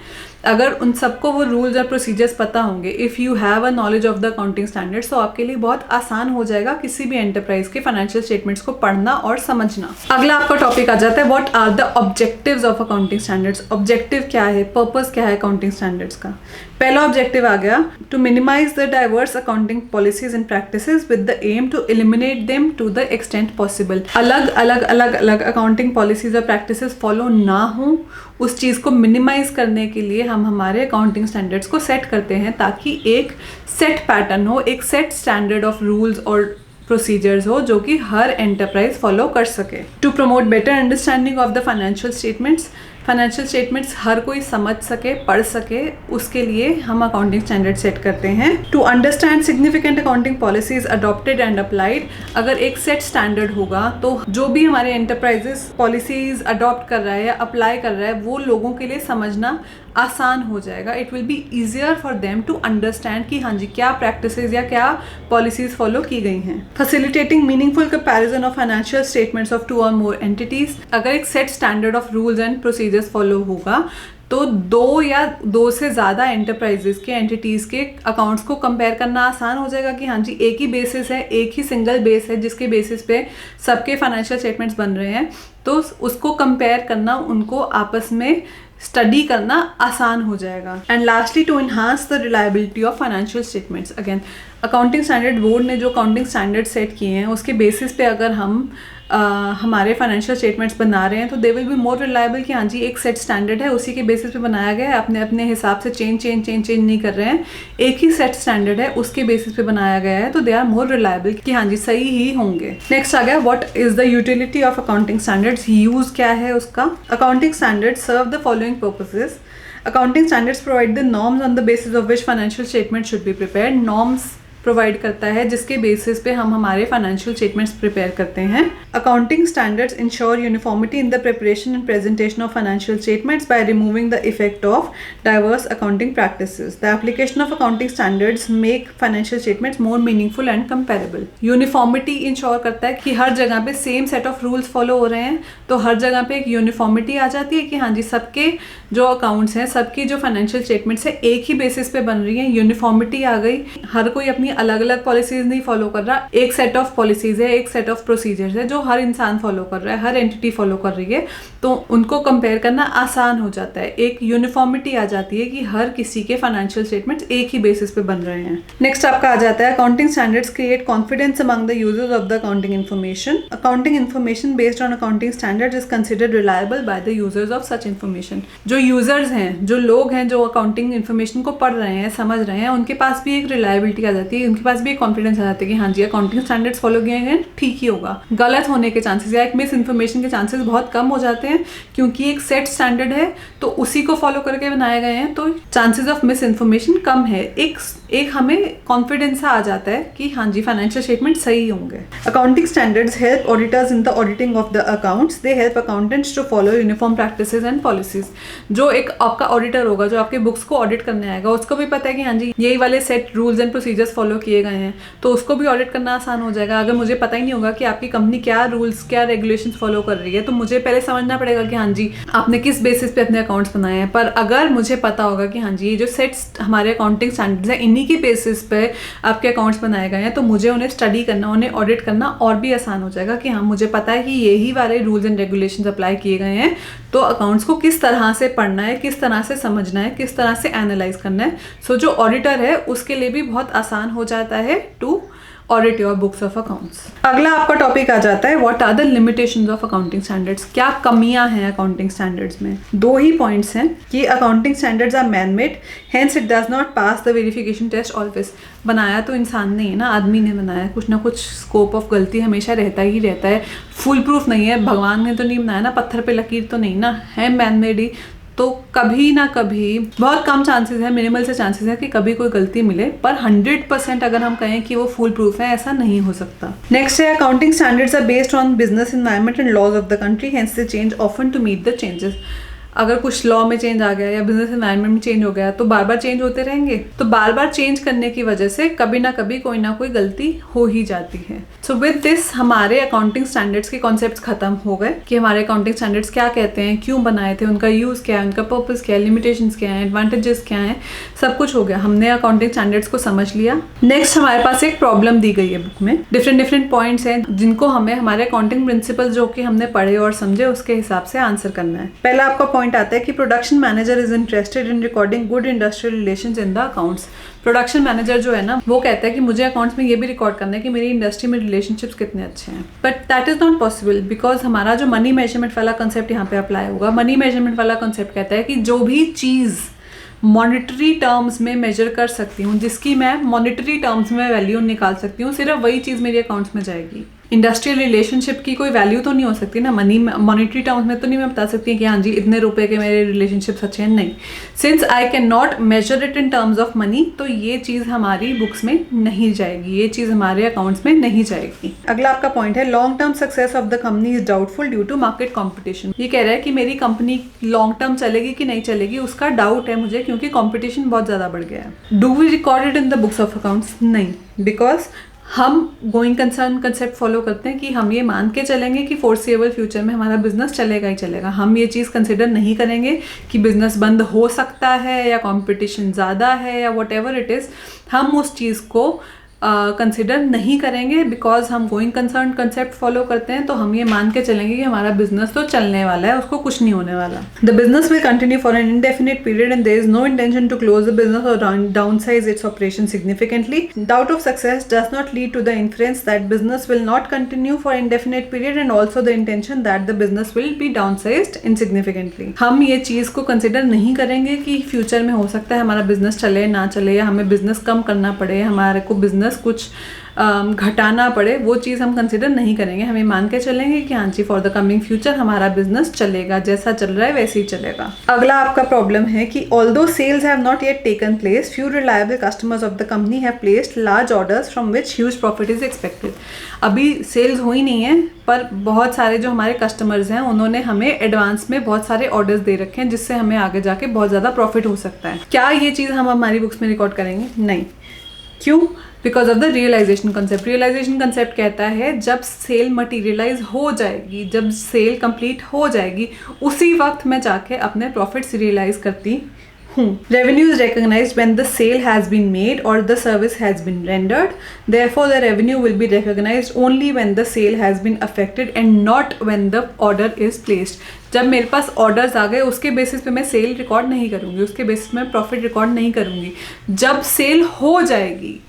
अगर उन सबको वो रूल्स और प्रोसीजर्स पता होंगे, if you have a knowledge of the accounting standards, तो आपके लिए बहुत आसान हो जाएगा किसी भी एंटरप्राइज के फाइनेंशियल स्टेटमेंट्स को पढ़ना और समझना. अगला आपका टॉपिक आ जाता है what are the objectives of accounting standards. Objective क्या है, पर्पस क्या है अकाउंटिंग स्टैंडर्ड्स का. पहला ऑब्जेक्टिव आ गया to minimise the diverse accounting policies and practices with the aim to eliminate them to the extent possible. अलग अलग अकाउंटिंग पॉलिसीज और प्रैक्टिसेस फॉलो ना हो, उस चीज़ को मिनिमाइज करने के लिए हम हमारे अकाउंटिंग स्टैंडर्ड्स को सेट करते हैं ताकि एक सेट पैटर्न हो, एक सेट स्टैंडर्ड ऑफ रूल्स और प्रोसीजर्स हो जो कि हर एंटरप्राइज फॉलो कर सके. To promote better understanding of the financial statements, financial statements हर कोई समझ सके, पढ़ सके, उसके लिए हम अकाउंटिंग स्टैंडर्ड सेट करते हैं. To understand significant accounting policies adopted and applied, अगर एक सेट स्टैंडर्ड होगा तो जो भी हमारे एंटरप्राइजेस पॉलिसीज अडॉप्ट कर रहा है या अप्लाई कर रहा है वो लोगों के लिए समझना आसान हो जाएगा. It will be easier for them to understand कि हाँ जी क्या प्रैक्टिसेस या क्या पॉलिसीज फॉलो की गई हैं. Facilitating meaningful comparison of financial statements of 2 और मोर एंटिटीज, अगर एक set standard of rules and procedures follow होगा तो 2 या 2 से ज़्यादा एंटरप्राइजेस के एंटिटीज़ के अकाउंट्स को कंपेयर करना आसान हो जाएगा कि हाँ जी एक ही बेसिस है, एक ही सिंगल बेस है जिसके बेसिस पे सबके फाइनेंशियल स्टेटमेंट्स बन रहे हैं, तो उसको कंपेयर करना, उनको आपस में स्टडी करना आसान हो जाएगा. And lastly to enhance the reliability of financial statements, again accounting standard board ने जो अकाउंटिंग स्टैंडर्ड सेट किए हैं उसके बेसिस पे अगर हम हमारे फाइनेंशियल स्टेटमेंट्स बना रहे हैं तो they will be more reliable कि हाँ जी एक सेट स्टैंडर्ड है, उसी के बेसिस पे बनाया गया है, अपने अपने हिसाब से चेंज नहीं कर रहे हैं, एक ही सेट स्टैंडर्ड है उसके बेसिस पे बनाया गया है, तो दे आर मोर रिलायबल कि हाँ जी सही ही होंगे. नेक्स्ट आ गया what is the utility of accounting standards. Use क्या है उसका. Accounting standards serve the following purposes. Accounting standards provide the norms on the basis of which financial statements should be prepared. Norms provide करता है जिसके basis पे हम हमारे financial statements prepare करते हैं. Accounting standards ensure uniformity in the preparation and presentation of financial statements by removing the effect of diverse accounting practices. The application of accounting standards make financial statements more meaningful and comparable. Uniformity ensure करता है कि हर जगह पे same set of rules follow हो रहे हैं, तो हर जगह पे एक यूनिफॉर्मिटी आ जाती है कि हाँ जी सबके जो अकाउंट्स हैं, सबकी जो फाइनेंशियल स्टेटमेंट्स है एक ही बेसिस पे बन रही हैं. यूनिफॉर्मिटी आ गई, हर कोई अपनी अलग अलग पॉलिसीज नहीं फॉलो कर रहा, एक सेट ऑफ पॉलिसीज है, एक सेट ऑफ प्रोसीजर्स है जो हर इंसान फॉलो कर रहा है, हर एंटिटी फॉलो कर रही है, तो उनको कंपेयर करना आसान हो जाता है. एक यूनिफॉर्मिटी आ जाती है कि हर किसी के फाइनेंशियल स्टेटमेंट्स एक ही बेसिस पे बन रहे हैं. नेक्स्ट आपका आ जाता है accounting standards create confidence among the users of the accounting information. Accounting information based on accounting standards is considered reliable by the users of such information. जो यूजर्स हैं, जो लोग हैं जो अकाउंटिंग इन्फॉर्मेशन को पढ़ रहे हैं, समझ रहे हैं, उनके पास भी एक रिलायबिलिटी आ जाती है, उनके पास भी एक कॉन्फिडेंस आ जाता है कि हाँ जी अकाउंटिंग स्टैंडर्ड्स फॉलो किए गए ठीक ही होगा. गलत होने के चांसेस या एक मिस इन्फॉर्मेशन के चांसेस बहुत कम हो जाते हैं क्योंकि एक सेट स्टैंडर्ड है तो उसी को फॉलो करके बनाए गए हैं, तो चांसेस ऑफ मिस इन्फॉर्मेशन कम है. एक हमें कॉन्फिडेंस आ जाता है कि हाँ जी फाइनेंशियल स्टेटमेंट सही होंगे. Accounting standards help auditors in the auditing of the accounts. They help accountants to follow uniform practices and policies. जो एक आपका ऑडिटर होगा जो आपके बुक्स को ऑडिट करने आएगा उसको भी पता है कि हाँ जी यही वाले set rules and procedures follow किए गए हैं, तो उसको भी ऑडिट करना आसान हो जाएगा. अगर मुझे पता ही नहीं होगा कि आपकी कंपनी क्या रूल्स क्या रेगुलेशंस फॉलो कर रही है तो मुझे पहले समझना पड़ेगा कि हाँ जी आपने किस बेसिस पे अपने अकाउंट्स बनाए हैं. पर अगर मुझे पता होगा कि हाँ जी ये जो सेट्स हमारे अकाउंटिंग स्टैंडर्ड्स हैं इन्हीं के बेसिस पे आपके अकाउंट्स बनाए गए हैं, तो मुझे उन्हें स्टडी करना, उन्हें ऑडिट करना और भी आसान हो जाएगा कि हाँ मुझे पता है कि यही वाले रूल्स एंड रेगुलेशंस अप्लाई किए गए हैं, तो अकाउंट्स को किस तरह से पढ़ना है, किस तरह से समझना है, किस तरह से एनालाइज करना है. सो जो ऑडिटर है उसके लिए भी बहुत आसान हो जाता है to audit your books of accounts. अगला आपका टॉपिक आ जाता है what are the limitations of accounting standards. क्या कमियां हैं अकाउंटिंग स्टैंडर्ड्स में? दो ही पॉइंट्स हैं कि accounting standards are man made, hence it does not pass the verification test always. बनाया तो इंसान ने है ना, आदमी ने बनाया, कुछ ना कुछ स्कोप ऑफ गलती हमेशा रहता ही रहता है, फुल प्रूफ नहीं है। भगवान ने तो नहीं बनाया ना, पत्थर पे लकीर तो नहीं ना, है मैन मेड ही, तो कभी ना कभी, बहुत कम चांसेस है, मिनिमल से चांसेस है कि कभी कोई गलती मिले, पर 100% अगर हम कहें कि वो फुल प्रूफ है, ऐसा नहीं हो सकता। नेक्स्ट है accounting standards are based on business environment and laws of the country, hence they change often to meet the changes. अगर कुछ लॉ में चेंज आ गया या बिजनेस एनवायरनमेंट में चेंज हो गया तो बार बार चेंज होते रहेंगे, तो बार बार चेंज करने की वजह से कभी ना कभी कोई ना कोई गलती हो ही जाती है। सो विद दिस हमारे अकाउंटिंग स्टैंडर्ड्स के कॉन्सेप्ट्स खत्म हो गए कि हमारे अकाउंटिंग स्टैंडर्ड्स क्या कहते हैं, क्यों बनाए थे, उनका यूज क्या है, उनका पर्पस क्या है, लिमिटेशंस क्या है, एडवांटेजेस क्या है, सब कुछ हो गया। हमने अकाउंटिंग स्टैंडर्ड्स को समझ लिया। नेक्स्ट हमारे पास एक प्रॉब्लम दी गई है बुक में, डिफरेंट पॉइंट्स हैं जिनको हमें हमारे अकाउंटिंग प्रिंसिपल्स जो कि हमने पढ़े और समझे उसके हिसाब से आंसर करना है। पहला आपका पॉइंट आता है कि production manager is interested in recording good industrial relations in the accounts. Production manager जो है ना, वो कहता है कि मुझे अकाउंट्स में ये भी रिकॉर्ड करना है कि मेरी इंडस्ट्री में रिलेशनशिप्स कितने अच्छे हैं, but that is not possible because हमारा जो मनी मेजरमेंट वाला कंसेप्ट यहाँ पे अप्लाई होगा। मनी मेजरमेंट वाला कंसेप्ट कहता है कि जो भी चीज़ मॉनिटरी टर्म्स में मेजर कर सकती हूँ, जिसकी मैं मॉनिटरी टर्म्स में वैल्यू निकाल सकती हूँ, सिर्फ वही चीज़ मेरे अकाउंट्स में जाएगी। इंडस्ट्रियल रिलेशनशिप की कोई वैल्यू तो नहीं हो सकती ना, मॉनिटरी टर्म्स में तो नहीं मैं बता सकती कि हाँ जी इतने रुपए के मेरे रिलेशनशिप्स अच्छे हैं, नहीं। Since I can not measure it in terms of money, तो ये चीज़ हमारी बुक्स में नहीं जाएगी, ये चीज़ हमारे अकाउंट्स में नहीं जाएगी। अगला आपका पॉइंट है long term success of the company is doubtful due to market competition. ये कह रहा है कि मेरी कंपनी लॉन्ग टर्म चलेगी कि नहीं चलेगी, उसका डाउट है मुझे, क्योंकि कॉम्पिटिशन बहुत ज़्यादा बढ़ गया है। Do we record it in the books of accounts? नहीं, बिकॉज हम गोइंग कंसर्न कंसेप्ट फॉलो करते हैं कि हम ये मान के चलेंगे कि फोर्सेबल फ्यूचर में हमारा बिजनेस चलेगा ही चलेगा। हम ये चीज़ कंसिडर नहीं करेंगे कि बिजनेस बंद हो सकता है या कंपटीशन ज़्यादा है या वट एवर इट इज़, हम उस चीज़ को कंसिडर नहीं करेंगे बिकॉज हम गोइंग कंसर्न कंसेप्ट फॉलो करते हैं। तो हम ये मान के चलेंगे कि हमारा बिजनेस तो चलने वाला है, उसको कुछ नहीं होने वाला। The business will continue for an indefinite period and there is no intention to close the business और downsize its operation significantly. Doubt of success does not lead to the inference that business will not continue for indefinite period and also the intention that the business will be downsized insignificantly. हम ये चीज़ को consider नहीं करेंगे कि future में हो सकता है हमारा बिजनेस चले ना चले, या हमें बिजनेस कम करना पड़े, हमारे को बिजनेस कुछ घटाना पड़े, वो चीज़ हम कंसिडर नहीं करेंगे। हमें मान के चलेंगे कि हाँ जी फॉर द कमिंग फ्यूचर हमारा बिजनेस चलेगा, जैसा चल रहा है वैसे ही चलेगा। अगला आपका प्रॉब्लम है कि although cells have not yet taken place, few reliable customers of the company have placed large orders from which huge profit is expected. अभी सेल्स हुई नहीं है, पर बहुत सारे जो हमारे कस्टमर्स हैं उन्होंने हमें एडवांस में बहुत सारे ऑर्डर्स दे रखे हैं, जिससे हमें आगे जाके बहुत ज़्यादा प्रॉफिट हो सकता है। क्या ये चीज़ हम हमारी बुक्स में रिकॉर्ड करेंगे? नहीं। क्यों? Because of the realisation concept. Realisation concept कहता है जब सेल मटीरियलाइज हो जाएगी, जब सेल कंप्लीट हो जाएगी, उसी वक्त मैं जाके अपने प्रॉफिट्स रियलाइज करती हूँ। Revenue is recognised when the sale has been made और the service has been rendered, therefore the revenue will be recognised only when the sale has been affected and not when the order is placed. जब मेरे पास orders आ गए उसके basis पे मैं cell record नहीं करूँगी, उसके बेसिस पे मैं प्रॉफिट रिकॉर्ड नहीं करूँगी। जब सेल हो जाएगी,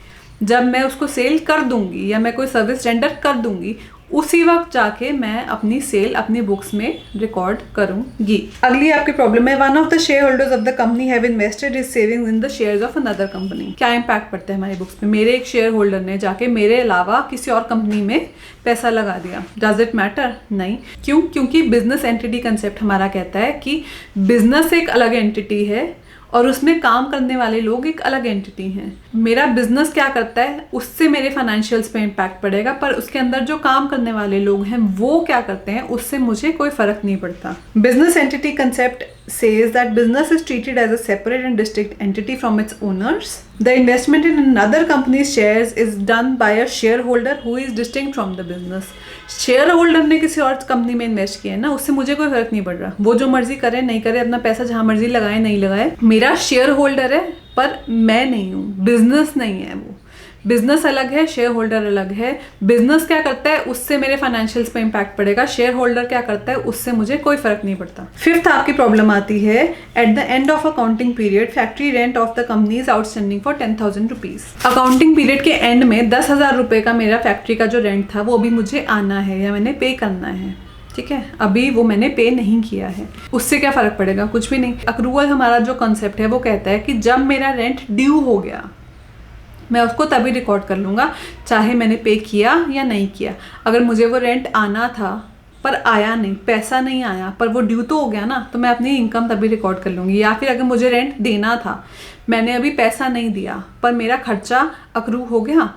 जब मैं उसको सेल कर दूंगी या मैं कोई सर्विस रेंडर कर दूंगी, उसी वक्त जाके मैं अपनी सेल अपनी बुक्स में रिकॉर्ड करूंगी। अगली आपकी प्रॉब्लम है one of the share holders of the company have invested his savings in the shares of another company. क्या इंपैक्ट पड़ता है हमारी बुक्स में? मेरे एक शेयर होल्डर ने जाके मेरे अलावा किसी और कंपनी में पैसा लगा दिया। Does it matter? नहीं। क्यों? क्योंकि बिजनेस एंटिटी कंसेप्ट हमारा कहता है कि बिजनेस एक अलग एंटिटी है और उसमें काम करने वाले लोग एक अलग एंटिटी हैं। मेरा बिजनेस क्या करता है उससे मेरे फाइनेंशियल्स पे इम्पैक्ट पड़ेगा, पर उसके अंदर जो काम करने वाले लोग हैं वो क्या करते हैं उससे मुझे कोई फर्क नहीं पड़ता। Business entity concept says that business is treated as a separate and distinct entity from its owners. The investment in another company's shares is done by a shareholder who is distinct from the business. Share holder ने किसी और company में invest किया है ना, उससे मुझे कोई फर्क नहीं पड़ रहा। वो जो मर्जी करे नहीं करे, अपना पैसा जहां मर्जी लगाए नहीं लगाए, मेरा शेयर होल्डर है पर मैं नहीं हूँ, बिजनेस नहीं है वो। बिजनेस अलग है, शेयर होल्डर अलग है। बिजनेस क्या करता है उससे मेरे फाइनेंशियल्स पे इम्पैक्ट पड़ेगा, शेयर होल्डर क्या करता है उससे मुझे कोई फर्क नहीं पड़ता। फिफ्थ आपकी प्रॉब्लम आती है eight the end of accounting period factory rent of the company is outstanding for 10,000 rupees. Accounting period के एंड में 10,000 रुपए का मेरा फैक्ट्री का जो रेंट था वो भी मुझे आना है या मैंने पे करना है, ठीक है। अभी वो मैंने पे नहीं किया है, उससे क्या फर्क पड़ेगा? कुछ भी नहीं। अक्रूवल हमारा जो कॉन्सेप्ट है वो कहता है कि जब मेरा रेंट ड्यू हो गया मैं उसको तभी रिकॉर्ड कर लूँगा, चाहे मैंने पे किया या नहीं किया। अगर मुझे वो रेंट आना था पर आया नहीं, पैसा नहीं आया, पर वो ड्यू तो हो गया ना, तो मैं अपनी इनकम तभी रिकॉर्ड कर लूँगी। या फिर अगर मुझे रेंट देना था, मैंने अभी पैसा नहीं दिया पर मेरा खर्चा अक्रू हो गया,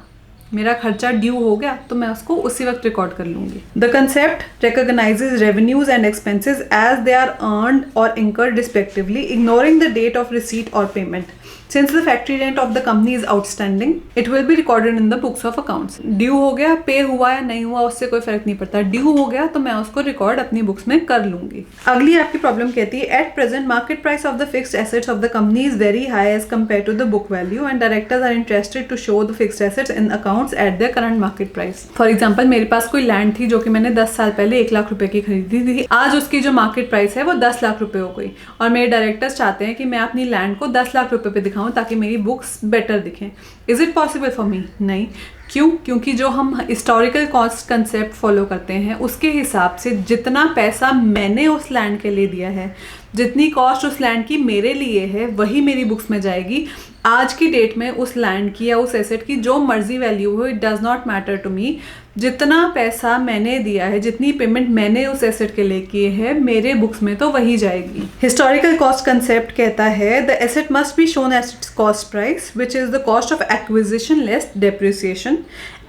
मेरा खर्चा ड्यू हो गया, तो मैं उसको उसी वक्त रिकॉर्ड कर लूँगी। The concept recognises revenues and expenses as they are earned और incurred respectively, ignoring the date of receipt और payment. Since the factory rent of the company is outstanding, it will be recorded in the books of accounts. Due हो गया, पे हुआ या नहीं हुआ उससे कोई फर्क नहीं पड़ता। ड्यू हो गया तो मैं उसको रिकॉर्ड अपनी बुक्स में कर लूंगी। अगली आपकी प्रॉब्लम कहती है at present market price of the fixed assets of the company is very high as compare to the book value and directors are interested to show the fixed assets in accounts at the current market price. For example मेरे पास कोई land थी जो कि मैंने 10 साल पहले 1 लाख रुपए की खरीदी थी। आज उसकी जो मार्केट प्राइस है वो 10 लाख रुपए हो गई और मेरे डायरेक्टर्स चाहते हैं कि मैं अपनी लैंड को 10 लाख रुपए पे दिखाऊं ताकि मेरी बुक्स बेटर दिखें। Is it possible for me? नहीं। क्यों? क्योंकि जो हम हिस्टोरिकल कॉस्ट कंसेप्ट फॉलो करते हैं उसके हिसाब से जितना पैसा मैंने उस लैंड के लिए दिया है, जितनी कॉस्ट उस लैंड की मेरे लिए है, वही मेरी बुक्स में जाएगी। आज की डेट में उस लैंड की या उस एसेट की जो मर्जी वैल्यू हो, it does not matter to me. जितना पैसा मैंने दिया है, जितनी पेमेंट मैंने उस एसेट के लिए किए है, मेरे बुक्स में तो वही जाएगी। हिस्टोरिकल कॉस्ट कंसेप्ट कहता है the asset must be shown at its cost price which is the cost of acquisition less depreciation.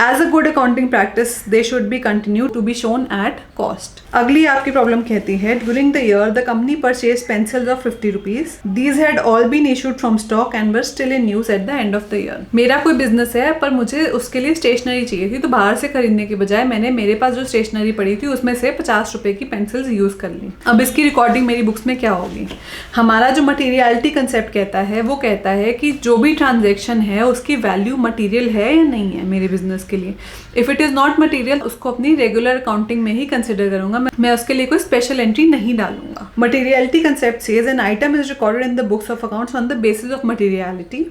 As a good accounting practice they should be continue to be shown at cost. अगली आपकी problem कहती है during the year the company purchase pencils of 50 rupees. These had all been issued from stock and were still in use at the end of the year. मेरा कोई business है पर मुझे उसके लिए स्टेशनरी चाहिए थी, तो बाहर से खरीदने के बजाय मैंने मेरे पास जो स्टेशनरी पड़ी थी उसमें से 50 रुपए की पेंसिल्स यूज कर ली। अब इसकी रिकॉर्डिंग मेरी बुक्स में क्या होगी? हमारा जो मटेरियलिटी कंसेप्ट कहता है वो कहता है कि जो भी ट्रांजैक्शन है उसकी वैल्यू मटेरियल है या नहीं है मेरे बिजनेस के लिए। If it is not material उसको अपनी रेगुलर अकाउंटिंग में ही कंसिडर करूंगा, मैं उसके लिए कोई स्पेशल एंट्री नहीं डालूंगा। Materiality concept says an item is recorded in the books of accounts on the basis of materiality.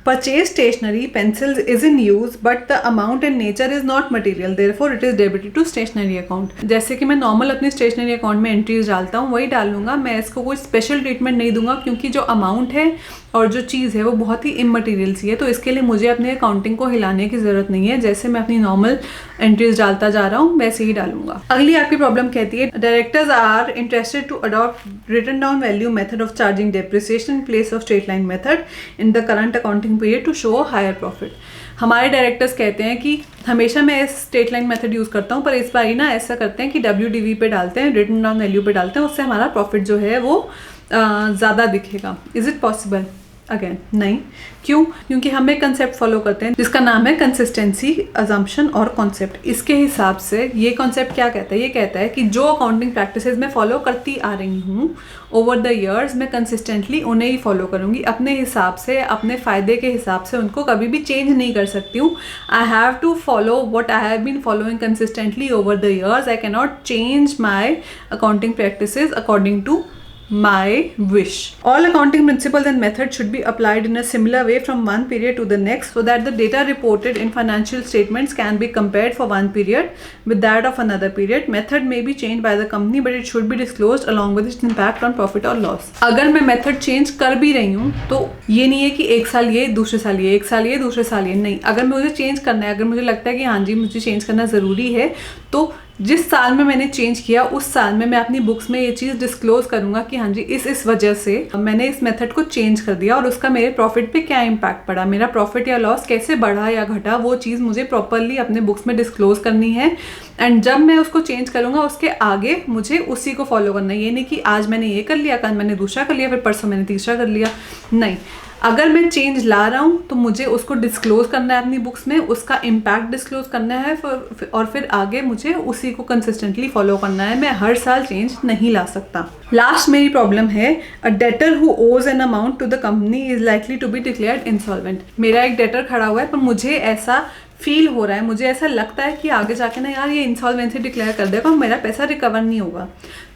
Purchase stationery pencils is in use but the amount and nature is not material, therefore it is debited to stationery account। जैसे कि मैं normal अपनी stationery account में entries डालता हूँ वही डालूंगा, मैं इसको कोई स्पेशल ट्रीटमेंट नहीं दूंगा क्योंकि जो अमाउंट है और जो चीज़ है वो बहुत ही इमटेरियल सी है, तो इसके लिए मुझे अपने अकाउंटिंग को हिलाने की ज़रूरत नहीं है। जैसे मैं अपनी नॉर्मल एंट्रीज डालता जा रहा हूँ वैसे ही डालूंगा। अगली आपकी प्रॉब्लम कहती है directors are interested to adopt written down value method of charging depreciation in place of straight line method in the current accounting period to show higher profit. हमारे डायरेक्टर्स कहते हैं कि हमेशा मैं इस स्ट्रेट लाइन मेथड यूज़ करता हूँ पर इस बार ही ना ऐसा करते हैं कि WDV पे डालते हैं, रिटन डाउन वैल्यू पे डालते हैं, उससे हमारा प्रॉफिट जो है वो ज़्यादा दिखेगा। Is it possible? अगेन नहीं। क्यों? क्योंकि हम एक कंसेप्ट फॉलो करते हैं जिसका नाम है कंसिस्टेंसी, अजम्पशन और कॉन्सेप्ट। इसके हिसाब से ये कॉन्सेप्ट क्या कहता है? ये कहता है कि जो अकाउंटिंग प्रैक्टिसेस मैं फॉलो करती आ रही हूँ ओवर द ईयर्स, मैं कंसिस्टेंटली उन्हें ही फॉलो करूँगी अपने हिसाब से, अपने फ़ायदे के हिसाब से, उनको कभी भी चेंज नहीं कर सकती हूँ। I have to follow what I have been following consistently over the years. I can not change my accounting practices according to my wish. All accounting principles and methods should be applied in a similar way from one period to the next so that the data reported in financial statements can be compared for one period with that of another period. Method may be changed by the company but it should be disclosed along with its impact on profit or loss. अगर मैं method change कर भी रही हूँ तो ये नहीं है कि एक साल ये दूसरे साल ये, एक साल ये दूसरे साल ये, नहीं। अगर मुझे चेंज करना है, अगर मुझे लगता है कि हाँ जी मुझे चेंज करना ज़रूरी है, तो जिस साल में मैंने चेंज किया उस साल में मैं अपनी बुक्स में ये चीज़ डिस्क्लोज करूंगा कि हाँ जी इस वजह से मैंने इस मेथड को चेंज कर दिया और उसका मेरे प्रॉफिट पे क्या इम्पैक्ट पड़ा, मेरा प्रॉफिट या लॉस कैसे बढ़ा या घटा, वो चीज़ मुझे प्रॉपरली अपने बुक्स में डिस्क्लोज करनी है। एंड जब मैं उसको चेंज करूंगा उसके आगे मुझे उसी को फॉलो करना है। ये नहीं कि आज मैंने ये कर लिया, कल मैंने दूसरा कर लिया, फिर परसों मैंने तीसरा कर लिया, नहीं। अगर मैं चेंज ला रहा हूँ तो मुझे उसको डिस्क्लोज करना है अपनी बुक्स में, उसका इम्पैक्ट डिस्क्लोज करना है और फिर आगे मुझे उसी को कंसिस्टेंटली फॉलो करना है। मैं हर साल चेंज नहीं ला सकता। लास्ट मेरी प्रॉब्लम है, a debtor who owes an amount to the company is likely to be declared insolvent. मेरा एक डेटर खड़ा हुआ है पर मुझे ऐसा फील हो रहा है, मुझे ऐसा लगता है कि आगे जाके ना यार ये इंसॉल्वेंसी डिक्लेयर कर देगा और मेरा पैसा रिकवर नहीं होगा।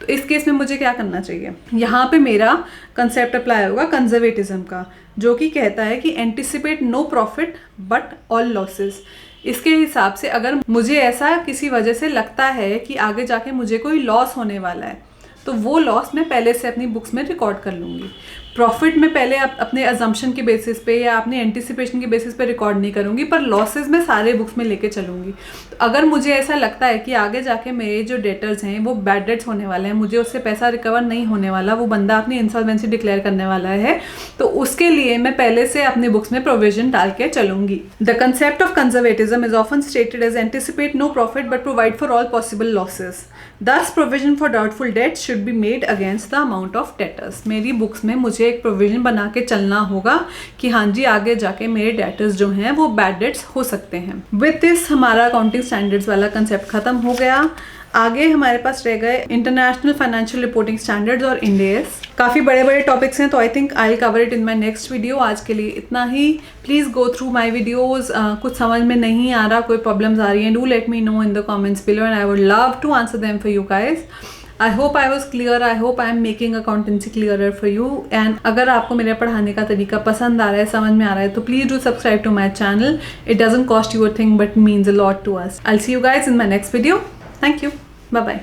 तो इस केस में मुझे क्या करना चाहिए? यहाँ पे मेरा कंसेप्ट अप्लाई होगा कंजर्वेटिज्म का, जो कि कहता है कि anticipate no profit but all losses. इसके हिसाब से अगर मुझे ऐसा किसी वजह से लगता है कि आगे जाके मुझे कोई लॉस होने वाला है तो वो लॉस मैं पहले से अपनी बुक्स में रिकॉर्ड कर लूँगी। प्रॉफिट में पहले अपने अजम्पशन के बेसिस पे या अपने एंटिसिपेशन के बेसिस पे रिकॉर्ड नहीं करूँगी, पर लॉसेस मैं सारे बुक्स में लेके चलूँगी। तो अगर मुझे ऐसा लगता है कि आगे जाके मेरे जो डेटर्स हैं वो बैड डेट्स होने वाले हैं, मुझे उससे पैसा रिकवर नहीं होने वाला, वो बंदा अपनी इंसॉल्वेंसी डिक्लेयर करने वाला है, तो उसके लिए मैं पहले से अपने बुक्स में प्रोविजन डाल के चलूँगी। The concept of conservatism is often stated as anticipate no profit but provide for all possible losses. Thus, provision for doubtful debts should be made against the amount of debtors. मेरी books में मुझे एक provision बना के चलना होगा कि हाँ जी आगे जाके मेरे डेटर्स जो हैं वो बैड डेट्स हो सकते हैं। विद दिस हमारा अकाउंटिंग स्टैंडर्ड्स वाला कंसेप्ट खत्म हो गया। आगे हमारे पास रह गए इंटरनेशनल फाइनेंशियल रिपोर्टिंग स्टैंडर्ड्स और इंड AS। काफ़ी बड़े बड़े टॉपिक्स हैं, तो I think I will cover it in my next video. आज के लिए इतना ही। Please go through my videos. कुछ समझ में नहीं आ रहा, कोई प्रॉब्लम्स आ रही हैं, do let me know in the comments below and I would love to answer them for you guys. I hope I was clear, I hope I am making accountancy clearer for you. And अगर आपको मेरे पढ़ाने का तरीका पसंद आ रहा है, समझ में आ रहा है, तो please do subscribe to my channel. It doesn't cost you a thing but means a lot to us. I will see you guys in my next video. Thank you, bye bye.